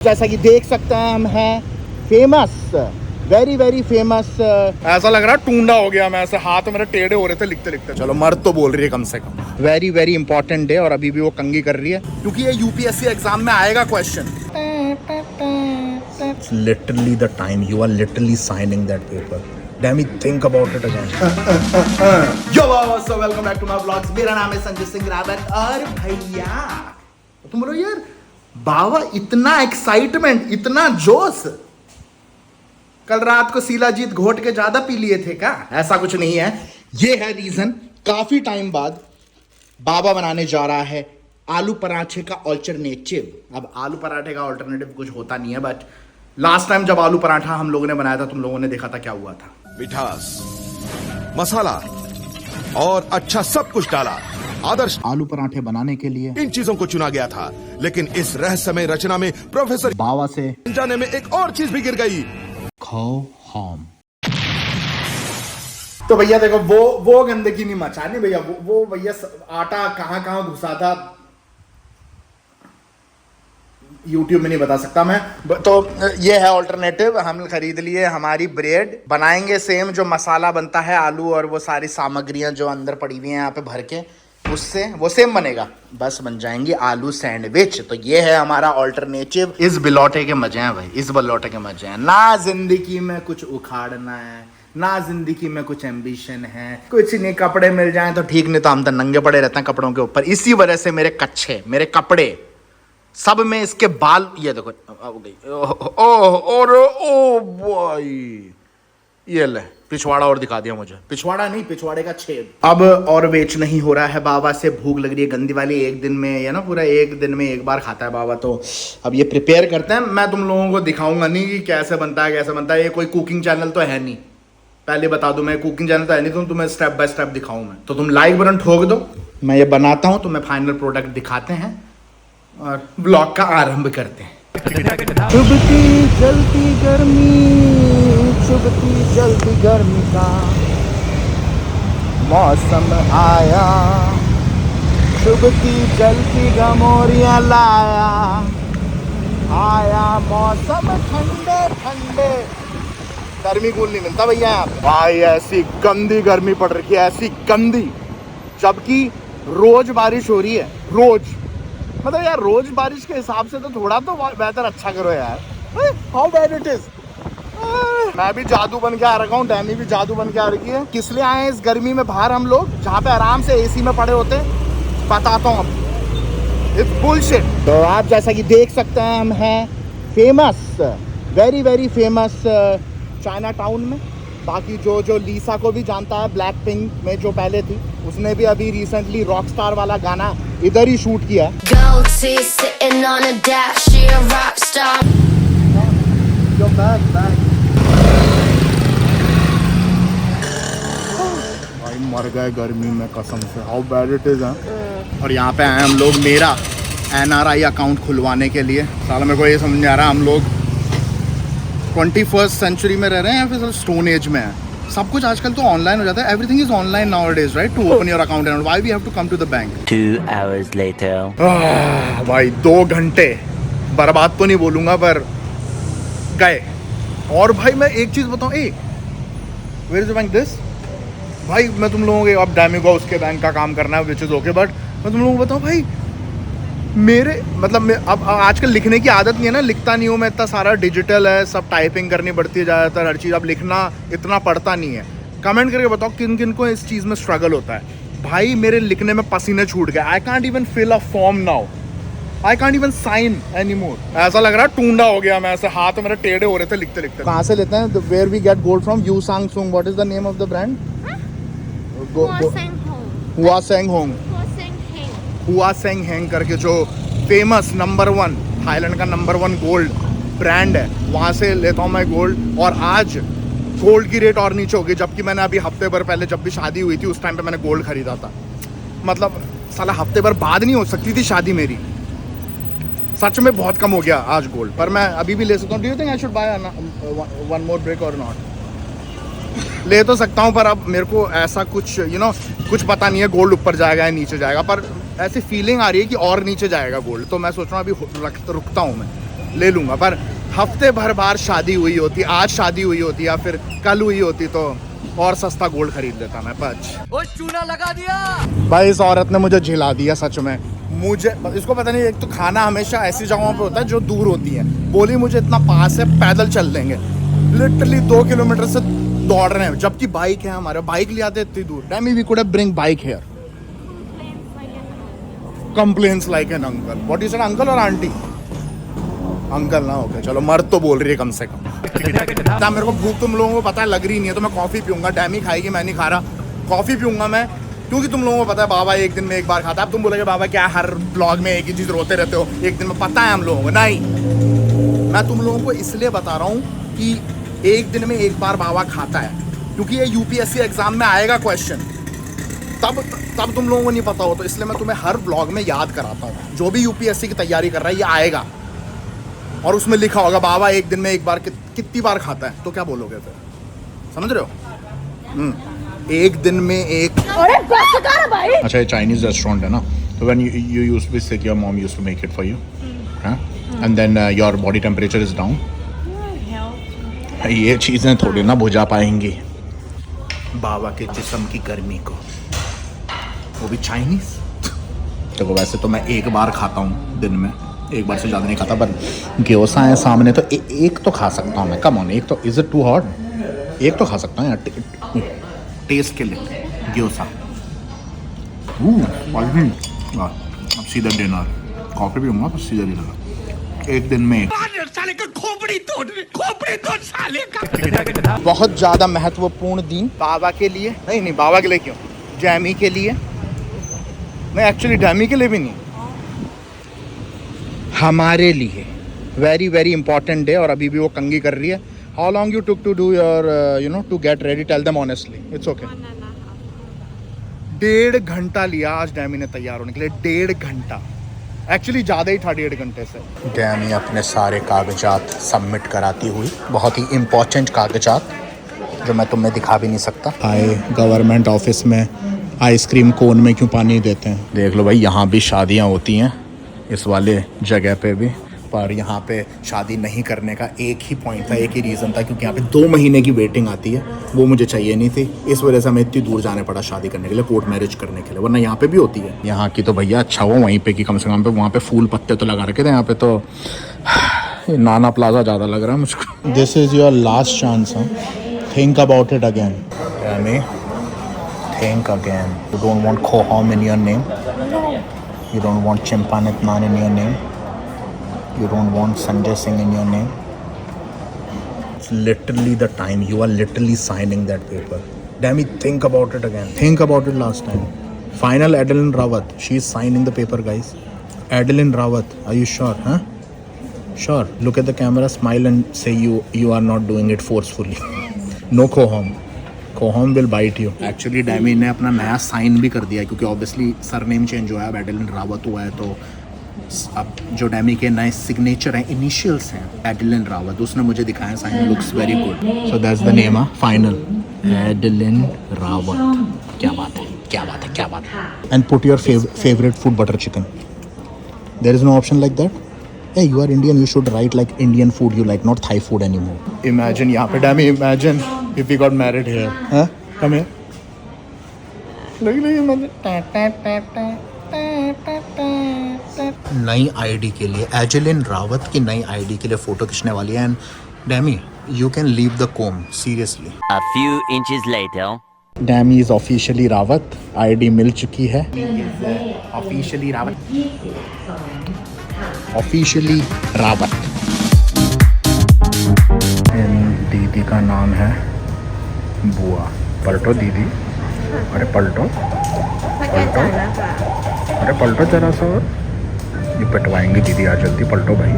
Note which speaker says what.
Speaker 1: जैसा कि देख सकते हैं हम हैं फेमस, वेरी वेरी फेमस। ऐसा लग रहा है टूंडा हो गया मैं, ऐसे हाथ मेरे टेढ़े हो रहे थे लिखते लिखते। चलो मर्द तो बोल रही है कम से कम। वेरी वेरी इंपॉर्टेंट डे और अभी भी वो कंघी कर रही है क्योंकि ये यूपीएससी एग्जाम में आएगा question. Literally the time you are literally signing that paper. Damn it, think about it again. Yo, so welcome back to my vlogs. मेरा नाम है संजय सिंह रावत और भैया तुम बोलो यार बाबा इतना एक्साइटमेंट, इतना जोश। कल रात को शिलाजीत घोट के ज्यादा पी लिए थे क्या? ऐसा कुछ नहीं है। ये है रीजन, काफी टाइम बाद बाबा बनाने जा रहा है आलू पराठे का ऑल्टरनेटिव। अब आलू पराठे का ऑल्टरनेटिव कुछ होता नहीं है, बट लास्ट टाइम जब आलू पराठा हम लोगों ने बनाया था तुम लोगों ने देखा था क्या हुआ था।
Speaker 2: मिठास, मसाला और अच्छा सब कुछ डाला। आदर्श
Speaker 1: आलू पराठे बनाने के लिए
Speaker 2: इन चीजों को चुना गया था, लेकिन इस रहस्यमय रचना में प्रोफेसर
Speaker 1: बाबा से
Speaker 2: जाने में एक और चीज भी गिर गई।
Speaker 1: खाओ हम। तो भैया देखो वो गंदगी नहीं मचानी भैया। वो भैया आटा कहाँ कहाँ घुसा था YouTube में नहीं बता सकता मैं। तो ये है ऑल्टरनेटिव। हम खरीद लिए हमारी ब्रेड, बनाएंगे सेम जो मसाला बनता है आलू और वो सारी सामग्रियां जो अंदर पड़ी हुई हैं यहाँ पे भर के, उससे वो सेम बनेगा, बस बन जाएंगी आलू सैंडविच। तो ये है हमारा ऑल्टरनेटिव। इस बिलौटे के मजे हैं भाई, इस बिलौटे के मजे हैं। ना जिंदगी में कुछ उखाड़ना है, ना जिंदगी में कुछ एम्बिशन है, कुछ नहीं। कपड़े मिल जाएं तो ठीक, नहीं तो हम तो नंगे पड़े रहते हैं कपड़ों के ऊपर। इसी वजह से मेरे कच्छे, मेरे कपड़े सब में इसके बाल, ये देखो हो गई। ओ भाई ये ले पिछवाड़ा और दिखा दिया मुझे। पिछवाड़ा नहीं, पिछवाड़े का छेद। अब और वेच नहीं हो रहा है। बाबा से भूख लग रही है गंदी वाली। एक दिन में या ना पूरा एक दिन में एक बार खाता है बाबा। तो अब ये प्रिपेयर करते हैं। मैं तुम लोगों को दिखाऊंगा नहीं कि कैसे बनता है कैसे बनता है। ये कोई कुकिंग चैनल तो है नहीं, पहले बता दूं। मैं कुकिंग चैनल तो है नहीं, तो तुम्हें स्टेप बाय स्टेप दिखाऊं मैं। तो तुम लाइक बटन ठोक दो, मैं ये बनाता हूँ, तुम्हें फाइनल प्रोडक्ट दिखाते हैं और ब्लॉग का आरंभ करते हैं। चुभती जलती गर्मी, चुभती जलती गर्मी का मौसम आया, चुभती जलती गमोरियां लाया, आया मौसम ठंडे ठंडे। गर्मी कूल नहीं मिलता भैया यहाँ पे। भाई ऐसी गंदी गर्मी पड़ रही है, ऐसी गंदी, जबकि रोज बारिश हो रही है। रोज मतलब यार रोज बारिश के हिसाब से तो थोड़ा तो बेहतर अच्छा करो यार। How bad it is. मैं भी जादू बन के आ रखा हूँ, डैमी भी जादू बन के आ रखी है। किस लिए आए इस गर्मी में बाहर हम लोग, जहाँ पे आराम से एसी में पड़े होते? बताता हूँ अब। It's bullshit. तो आप जैसा कि देख सकते हैं हम हैं famous, very very famous China town में। बाकी जो लीसा को भी जानता है, ब्लैक पिंक में जो पहले थी, उसने भी अभी रिसेंटली रॉकस्टार वाला गाना इधर ही शूट किया है। भाई मर गए गर्मी में कसम से। How bad it is. और यहाँ पे आए हम लोग मेरा NRI अकाउंट खुलवाने के लिए। साला मेरे को ये समझ नहीं आ रहा हम लोग 21st सेंचुरी में रह रहे हैं या फिर स्टोन एज में है। सब कुछ आजकल तो ऑनलाइन हो जाता है। Everything is online nowadays, right? To open your account and why we have to come to the bank.
Speaker 3: 2 hours later.
Speaker 1: भाई 2 घंटे बर्बाद तो नहीं बोलूंगा पर गए। और भाई मैं एक चीज बताऊं, where is the bank this. भाई मैं तुम लोगों के, अब डैमी को उसके बैंक का काम करना है विच इज ओके, बट मैं तुम लोगों को बताऊं भाई मेरे मतलब अब आजकल लिखने की आदत नहीं है ना, लिखता नहीं हूँ मैं। इतना सारा डिजिटल है, सब टाइपिंग करनी पड़ती है ज़्यादातर हर चीज़। अब लिखना इतना पड़ता नहीं है। कमेंट करके बताओ किन किन को इस चीज़ में स्ट्रगल होता है। भाई मेरे लिखने में पसीने छूट गए। I can't even fill a form now, I can't even sign anymore. ऐसा लग रहा है टूंडा हो गया मैं, ऐसे हाथ मेरे टेढ़े हो रहे थे लिखते लिखते। कहाँ से लेते हैं? Where we get gold from? Yu Sang Sung. What is the name of the brand? Hua Seng Hong. Hua Seng Heng करके जो फेमस नंबर 1 थाईलैंड का नंबर 1 गोल्ड ब्रांड है, वहाँ से लेता हूँ मैं गोल्ड। और आज गोल्ड की रेट और नीचे हो गई, जबकि मैंने अभी हफ्ते भर पहले जब भी शादी हुई थी उस टाइम पे मैंने गोल्ड खरीदा था। मतलब साला हफ्ते भर बाद नहीं हो सकती थी शादी मेरी। सच में बहुत कम हो गया आज गोल्ड, पर मैं अभी भी ले सकता हूँ। Do you think I should buy one more break और नॉट? ले तो सकता हूँ पर अब मेरे को ऐसा कुछ कुछ पता नहीं है गोल्ड ऊपर जाएगा या नीचे जाएगा, पर ऐसी फीलिंग आ रही है कि और नीचे जाएगा गोल्ड। तो मैं सोच रहा हूँ अभी रुकता हूँ मैं। ले लूँगा, पर हफ्ते भर बार शादी हुई होती, आज शादी हुई होती या फिर कल हुई होती तो और सस्ता गोल्ड खरीद लेता मैं। पर
Speaker 3: चूना लगा दिया
Speaker 1: भाई इस औरत ने मुझे झिला दिया सच में। मुझे इसको पता नहीं, एक तो खाना हमेशा ऐसी जगहों पे होता है जो दूर होती है। बोली मुझे इतना पास है, पैदल चल देंगे। लिटरली 2 किलोमीटर से दौड़ रहे हैं, जबकि बाइक है हमारे, बाइक ले आते इतनी दूर। Dammit we could have bring bike here. Complains like an uncle. What is an uncle और आंटी? अंकल ना, ओके चलो, मर्द तो बोल रही है कम से कम। ना मेरे को भूख तुम लोगों को पता है लग रही नहीं है, तो मैं कॉफी पीऊंगा। डैमी खाएगी, मैं नहीं खा रहा। कॉफी पीऊंगा मैं, क्योंकि तुम लोगों को पता है बाबा एक दिन में एक बार खाता है। अब तुम बोलोगे बाबा क्या हर ब्लॉग में एक ही चीज रोते रहते हो, एक दिन में। पता है हम लोगों को, नहीं, मैं तुम लोगों को इसलिए बता रहा हूँ कि एक दिन में एक बार बाबा खाता है, क्योंकि ये यूपीएससी एग्जाम में आएगा क्वेश्चन। तब तुम लोगों को नहीं पता हो, तो इसलिए मैं तुम्हें हर ब्लॉग में याद कराता हूँ। जो भी यूपीएससी की तैयारी कर रहा है ये आएगा, और उसमें लिखा होगा बाबा एक दिन में एक बार कितनी बार खाता है, तो क्या बोलोगे फिर? समझ रहे हो? एक दिन में एक।
Speaker 4: अरे बस कर भाई।
Speaker 1: अच्छा, ये चाइनीज रेस्टोरेंट है ना, तो when you used to be sick your mom used to make it for you, and then your body temperature is down. ये चीज़ें थोड़ी ना बुझा पाएंगी बाबा के जिस्म की गर्मी को, वो भी चाइनीज। देखो वैसे तो मैं एक बार खाता हूँ दिन में, एक बार से ज़्यादा नहीं खाता, पर ग्योसा है सामने तो एक तो खा सकता हूँ मैं। कम ऑन, एक तो, इज इट टू हॉट? एक तो खा सकता हूँ यार, टेस्ट के लिए। ग्योसा अब सीधा डिनर, कॉफी भी होगा तो सीधा डिनर। एक दिन में एक।
Speaker 3: साले का खोपड़ी तोड़ साले का।
Speaker 1: बहुत ज़्यादा महत्वपूर्ण दिन बाबा के लिए, नहीं बाबा के लिए क्यों, डैमी के लिए। नहीं एक्चुअली डैमी के लिए भी नहीं, हमारे लिए वेरी वेरी इंपॉर्टेंट डे। और अभी भी वो कंगी कर रही है। How long you took to do your to get ready? Tell them honestly, it's okay. 1.5 घंटा लिया आज डैमी ने तैयार होने के लिए, 1.5 घंटा। एक्चुअली ज़्यादा ही था 1.5 घंटे से। डैमी अपने सारे कागजात सबमिट कराती हुई, बहुत ही इम्पोर्टेंट कागजात जो मैं तुम्हें दिखा भी नहीं सकता। आए गवर्नमेंट ऑफिस में आइसक्रीम कोन में क्यों पानी देते हैं? देख लो भाई, यहाँ भी शादियाँ होती हैं, इस वाले जगह पे भी। पर यहाँ पे शादी नहीं करने का एक ही पॉइंट था, एक ही रीज़न था, क्योंकि यहाँ पे 2 महीने की वेटिंग आती है, वो मुझे चाहिए नहीं थी। इस वजह से हमें इतनी दूर जाने पड़ा शादी करने के लिए, कोर्ट मैरिज करने के लिए, वरना यहाँ पे भी होती है। यहाँ की तो भैया अच्छा हुआ वहीं पे कि कम से कम पे वहाँ पे फूल पत्ते तो लगा रखे थे, यहाँ पे तो नाना प्लाजा ज़्यादा लग रहा है मुझको। This is your last chance, think about it again. Think again. You don't want खोहम in your name, you don't want Chimpanit Nan in your name, you don't want Sanjay Singh in your name. It's literally the time, you are literally signing that paper. Damn it, think about it again. Think about it last time. Final Adeline Rawat, she is signing the paper, guys. Adeline Rawat, are you sure? Huh? Sure. Look at the camera, smile and say you are not doing it forcefully. No Khoham. Khoham will bite you. Actually डैमी ने अपना नया sign भी कर दिया, क्योंकि obviously surname change हुआ है, अब एडेलिन रावत हुआ है, तो अब जो डैमी के नए सिग्नेचर हैं, इनिशियल्स हैं, एडेलिन रावत, उसने मुझे दिखाया sign, looks very good. So that's the name, final Adeline Rawat. क्या बात है, क्या बात है, क्या बात है। And put your favourite food, butter chicken. There is no option like that. Hey, you are Indian, you should write like Indian food you like, not Thai food anymore. Imagine यहाँ पे डैमी, imagine if we got married here. Huh? Come here. नई ID के लिए, एजेलिन रावत की नई ID के लिए photo खींचने वाली है। And डैमी, you can leave the comb, seriously.
Speaker 5: A few inches later.
Speaker 1: Dammy is officially Rawat, ID मिल चुकी है। Officially रावत। ऑफिशियली रावत। दीदी का नाम है बुआ। पलटो दीदी, अरे पलटो पलटो, अरे पलटो जरा सा और। ये पटवाएंगे दीदी, आ जल्दी पलटो भाई।